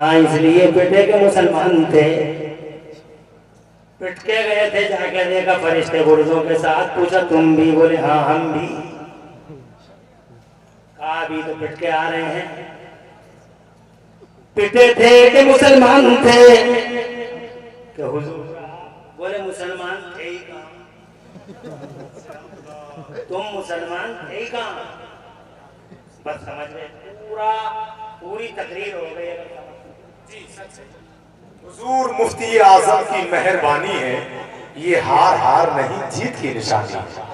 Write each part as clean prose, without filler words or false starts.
ہاں اس لیے پٹے کے مسلمان تھے، پٹ کے گئے تھے، جا کے دیکھا فرشتے گردوں کے ساتھ، پوچھا تم بھی؟ بولے ہاں ہم بھی۔ کہا ابھی تو پٹ کے آ رہے ہیں، پٹے تھے کہ مسلمان تھے؟ کہ حضور بولے مسلمان تھے ہی کہاں، تم مسلمان تھے ہی کہاں؟ بس سمجھ گئے، پوری تقریر ہو گئی۔ جی سچ ہے، حضور مفتی اعظم کی مہربانی ہے، یہ ہار ہار نہیں جیت کی نشانی ہے۔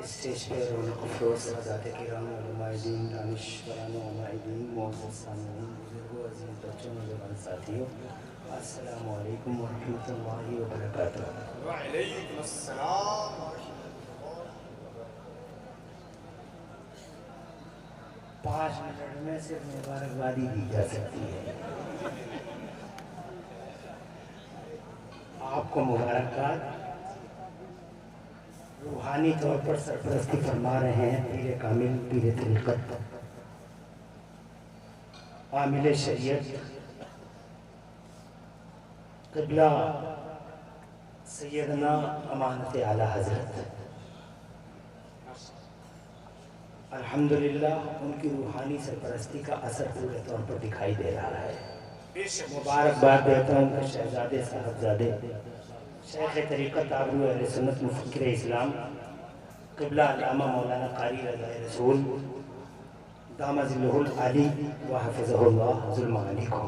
اسٹیج پہ رونق افروز حضرات کرام، علماء دین، دانشوران و عمائدین، معزز سامعین، بزرگوں، عزیز بچوں، نوجوان ساتھیوں، السلام علیکم ورحمۃ اللہ وبرکاتہ۔ وعلیکم السلام۔ 5 منٹ میں صرف مبارکبادی دی جا سکتی ہے۔ آپ کو مبارکباد، روحانی طور پر سرپرستی فرما رہے ہیں پیر کامل، پیر طریقت، عامل شریعت، قبلہ سیدنا امانت اعلیٰ حضرت۔ الحمدللہ ان کی روحانی سرپرستی کا اثر پورے طور پر دکھائی دے رہا ہے۔ مبارکباد دیتا ہوں کہ شہزادے صاحبزادے شیخ طریقت آبرو اہل سنت مفکر اسلام قبلہ علامہ مولانا قاری رضا رسول دامہ ظلہ العالی وحفظہ اللہ ظلمانی کو،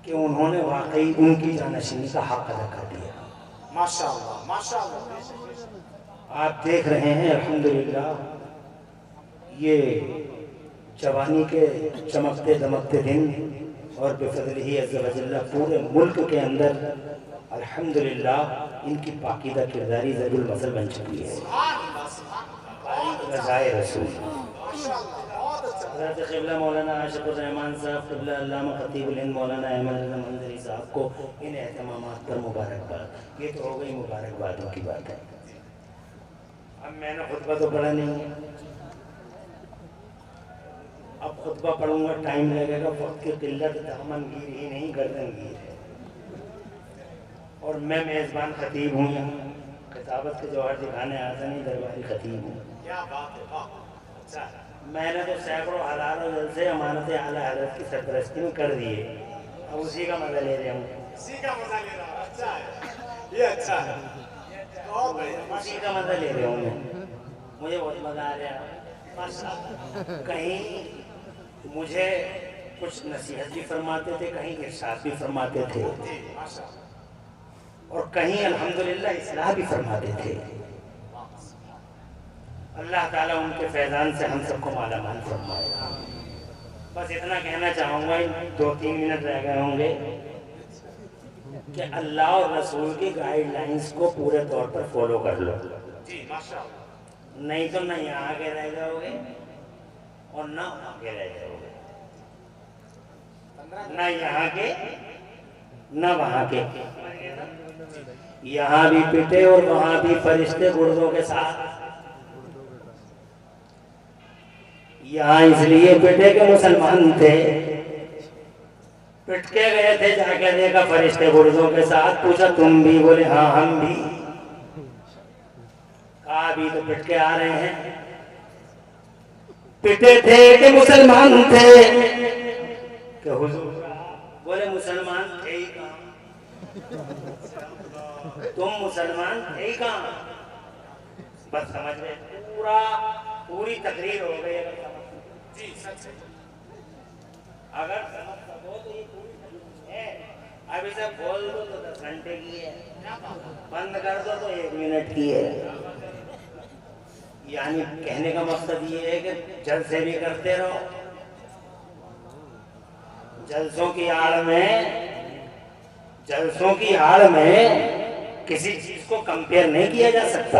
کہ انہوں نے واقعی ان کی جانشینی کا حق ادا کر دیا۔ ماشاءاللہ ماشاءاللہ۔ آپ دیکھ رہے ہیں الحمدللہ یہ جوانی کے چمکتے دمکتے دن، اور بفضلہ عز و جل پورے ملک کے اندر الحمدللہ ان کی پاکیزہ کرداری ضرب المثل بن چکی ہے۔ رضائے رسول حضرت قبلہ مولانا عاشق الرحمان صاحب، قبلہ علامہ خطیب الہند مولانا احمد رضا منظری صاحب کو ان اہتمامات پر مبارکباد۔ یہ تو ہو گئی مبارکبادوں کی بات ہے۔ اب میں نے خطبہ تو پڑھا نہیں ہے، اب خطبہ پڑھوں گا ٹائم لگے گا، وقت کی قلت دامن گیر ہی نہیں گردن گیر ہے، اور میں میزبان خطیب ہوں، یہاں خطابت کے جوہر دکھانے آتا نہیں، درباری خطیب ہوں۔ کیا بات ہے، میں نے تو سینکڑوں ہزاروں جلسے امانت اعلیٰ حضرت کی سرپرستی میں کر دیے، اب اسی کا مزہ لے رہے ہوں، اسی کا مزہ لے رہا ہوں۔ اچھا ہے، یہ اچھا ہے، بہت بڑھیا، اسی کا مزہ لے رہے ہوں میں، مجھے بہت مزہ آ رہا ہے ماشاءاللہ۔ کہیں مجھے کچھ نصیحت بھی فرماتے تھے، کہیں ارشاد بھی فرماتے تھے، اور کہیں الحمدللہ اصلاح بھی فرماتے تھے۔ اللہ تعالیٰ ان کے فیضان سے ہم سب کو مالا مال فرمائے۔ بس اتنا کہنا چاہوں گا، 2-3 منٹ رہ گئے ہوں گے، کہ اللہ اور رسول کی گائیڈ لائنز کو پورے طور پر فالو کر لو، نہیں تو نہ یہاں کے رہ جاؤ گے اور نہ وہاں کے رہ جاؤ گے، نہ یہاں کے نہ وہاں کے۔ یہاں بھی پٹے اور وہاں بھی فرشتے گردوں کے ساتھ۔ یہاں اس لیے پٹے کہ مسلمان تھے، پٹ کے گئے تھے، جا کے دیکھا فرشتے گردوں کے ساتھ، پوچھا تم بھی؟ بولے ہاں ہم بھی۔ کہا ابھی تو پٹ کے آ رہے ہیں، پٹے تھے کہ مسلمان تھے؟ کہ حضور بولے مسلمان تھے ہی کہاں، تم مسلمان تھے ہی کہاں؟ بس سمجھ گئے، پوری تقریر ہو گئی۔ جی سچ ہے، اگر سمجھ سکو تو یہ پوری تقریر ہے، اب اسے کھول دو تو 10 گھنٹے کی ہے، بند کر دو تو 1 منٹ کی ہے۔ یعنی کہنے کا مقصد یہ ہے کہ جلسے بھی کرتے رہو، جلسوں کی آڑ میں کسی چیز کو کمپیئر نہیں کیا جا سکتا۔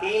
3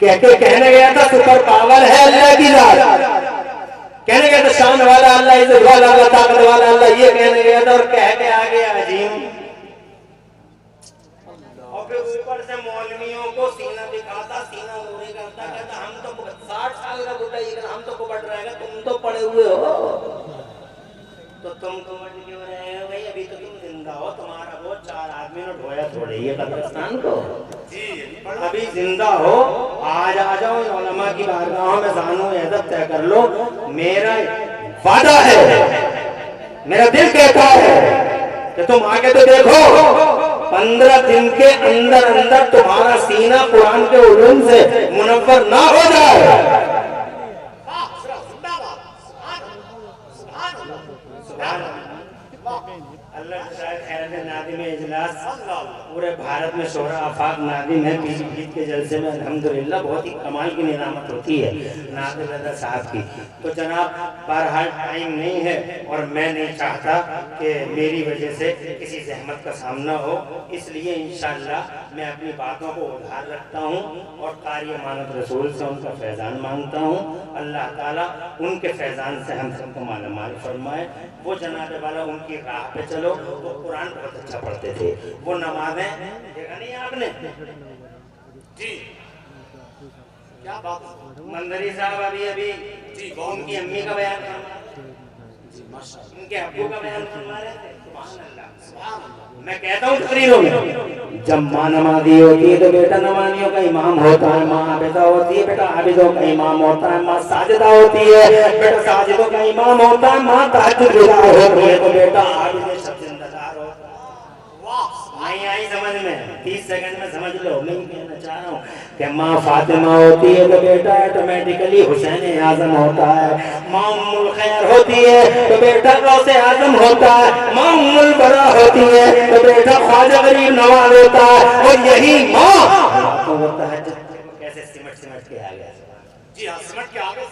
کہنے گیا تھا سپر پاور ہے اللہ کی ذات، کہنے گیا تھا شان والا اللہ، عزت والا اللہ، طاقت والا اللہ، یہ کہنے گیا تھا، اور کہہ کے آگے عظیم، اور پھر اوپر سے مولویوں کو سینہ دکھاتا، سینہ مورے کرتا، کہتا ہم تو 60 سال کا بڈھا ہی، ہم تو کبٹ رہے گا، تم تو پڑے ہوئے ہو، تو تم کبٹ کیوں رہے ہو بھائی؟ ابھی تو تم زندہ ہو، تمہارا وہ 4 آدمی نے ڈھویا تھوڑے یہ قبرستان کو، ابھی زندہ ہو، آج آ جاؤ ان علماء کی بارگاہوں میں زانو عزت طے کر لو، میرا وعدہ ہے، میرا دل کہتا ہے کہ تم آگے تو دیکھو، 15 دن کے اندر اندر تمہارا سینہ قرآن کے علوم سے منور نہ ہو جائے، اللہ شاید خیرت نادم اجلاس پورے بھارت میں شہرہ آفاق نادم ہے، پیش عید کے جلسے میں الحمدللہ بہت ہی کمال کی نعمت ہوتی ہے نادر رضا صاحب کی، تو جناب بہرحال ٹائم نہیں ہے اور میں نہیں چاہتا کہ میری وجہ سے کسی زحمت کا سامنا ہو، اس لیے انشاءاللہ میں اپنی باتوں کو ادھار رکھتا ہوں اور قاری امانت رسول سے ان کا فیضان مانگتا ہوں، اللہ تعالیٰ ان کے فیضان سے ہم سب کو مالا مال فرمائے، وہ جناب والا ان کی راہ پہ چلو، وہ قرآن بہت اچھا پڑھتے تھے، وہ نمازیں دیکھا نہیں آپ نے جی، کیا بات، مندری صاحب ابھی ان کی امی کا بیان فرما، ان کے ابو کا بیان فرما رہے تھے، سبحان اللہ، میں کہتا ہوں تقریروں میں جب ماں نمازی ہوتی ہے تو بیٹا نمازیوں کا امام ہوتا ہے، ماں عابدہ ہوتی ہے بیٹا عابدوں کا امام ہوتا ہے، ماں ساجدہ ہوتی ہے بیٹا ساجدوں کا امام ہوتا ہے، ماں تہجد گزار ہوتی ہے تو بیٹا عابد شب زندہ دار ہوتا ہے۔ نہیں آئی سمجھ میں؟ 30 سیکنڈ میں سمجھ لو، میں کہنا چاہ رہا ہوں کہ ماں فاطمہ ہوتی ہے تو بیٹا آٹومیٹیکلی حسین اعظم ہوتا ہے، ماں ام الخیر ہوتی ہے تو بیٹا غوث اعظم ہوتا ہے، ماں ام البرا ہوتی ہے تو بیٹا خواجہ غریب نواز ہوتا ہے، اور یہی ماں تو وہ تہجد کیسے سمٹ کے آ گیا، جی ہاں سمٹ کے آ گیا،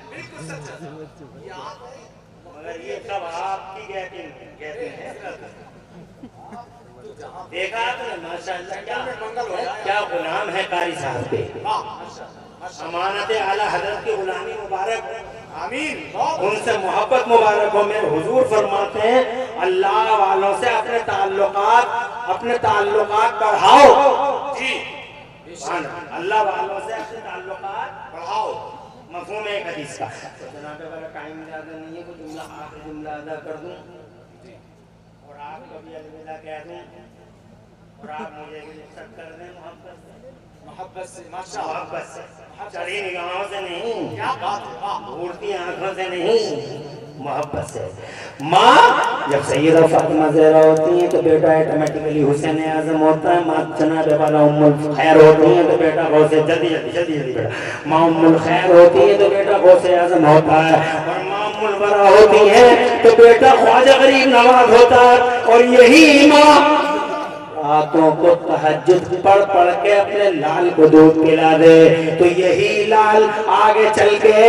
بالکل سچ ہے، مگر یہ سب آپ کی گیٹنگ ہے، دیکھا آپ نے ماشاءاللہ کیا غلام ہے قاری صاحب کے، امانت اعلیٰ حضرت کی غلامی مبارک، آمین، ان سے محبت مبارک ہو، میرے حضور فرماتے ہیں اللہ والوں سے اپنے تعلقات بڑھاؤ، جی اللہ والوں سے اپنے تعلقات بڑھاؤ، مفہوم ہے ایک حدیث کا، جناب والا ٹائم زیادہ نہیں ہے، کوئی جملہ آخری جملہ ادا کر دوں اور آپ کو بھی الوداع کہہ دوں اور آپ مجھے بھی رخصت کر دیں محبت سے، محبت سے، چڑھی نگاہوں سے نہیں، گھورتی آنکھوں سے نہیں، محبت سے۔ ماں جب سیدہ فاطمہ زہرا ہوتی ہیں تو بیٹا ایٹومیٹیکلی حسین اعظم ہوتا ہے، ماں جناب والا ام الخیر ہوتی ہیں تو بیٹا غوث، جلدی بیٹا، ماں ام الخیر ہوتی ہے تو بیٹا غوث اعظم ہوتا ہے، اور ماں ام البرا ہوتی ہے تو بیٹا خواجہ غریب نواز ہوتا ہے، اور یہی ماں راتوں کو تہجد پڑھ کے اپنے لال کو دودھ پلا دے تو یہی لال آگے چل کے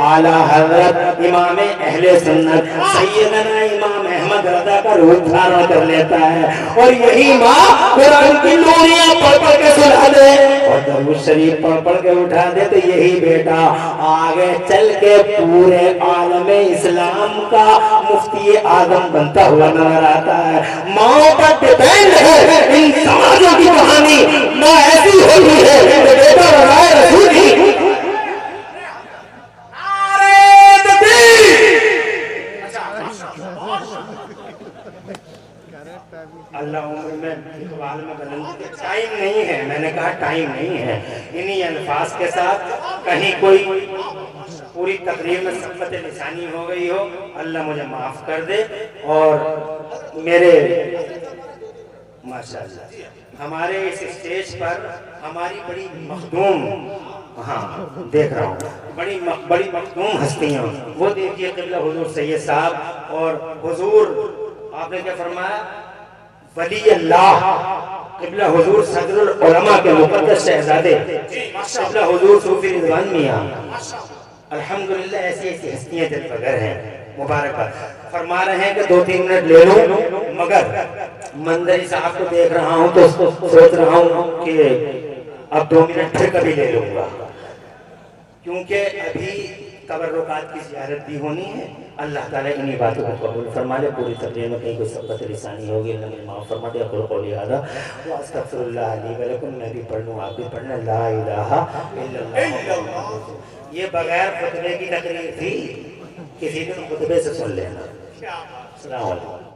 اعلیٰ حضرت امام اہل سنت سیدنا امام احمد رضا کا روح دھارن کر لیتا ہے، اور یہی ماں قرآن کی نوریاں پڑھ کے سلا دے اور درود شریف پڑھ کے اٹھا دے تو یہی بیٹا آگے چل کے پورے عالم اسلام کا مفتی اعظم بنتا ہوا نظر آتا ہے۔ ماں پر ڈیپینڈ ہے ان سماجوں کی کہانی، نہ ایسی ہوتی ہے کہ بیٹا رضائے رسول ہی اللہ عمر میں اقبال میں بلند، ٹائم نہیں ہے، میں نے کہا ٹائم نہیں ہے، انہی الفاظ کے ساتھ کہیں کوئی پوری تقریر میں سبقت لسانی ہو گئی ہو، اللہ مجھے معاف کر دے، اور میرے ماشاءاللہ ہمارے اس اسٹیج پر ہماری بڑی مخدوم، ہاں دیکھ رہا ہوں بڑی مخدوم ہستیاں، وہ دیکھیے قبلہ حضور سید صاحب، اور حضور آپ نے کیا فرمایا، ولی اللہ قبلہ حضور صدر العلماء کے مقدس شہزادے قبلہ حضور صوفی رضوان میاں، الحمدللہ ایسی ہستیاں دل بغیر ہیں، مبارکباد۔ فرما رہے ہیں کہ 2-3 منٹ لے لوں، مگر مندری صاحب کو دیکھ رہا ہوں تو سوچ رہا ہوں کہ اب 2 منٹ پھر کبھی لے لوں گا، کیونکہ ابھی تبرکات کی زیارت بھی ہونی ہے۔ اللہ تعالیٰ انہی باتوں کو قبول فرما لے۔ پوری تقریر میں کہیں کوئی سبقت لسانی ہوگی، اللہ مجھے معاف فرما دے۔ اقول قولی ھذا واستغفر اللہ لی ولکم۔ میں بھی پڑھ لوں، آپ بھی پڑھنا، لا الہ الا اللہ۔ یہ بغیر خطبے کی تقریر تھی، کسی دن خطبے سے سن لینا۔ السلام علیکم۔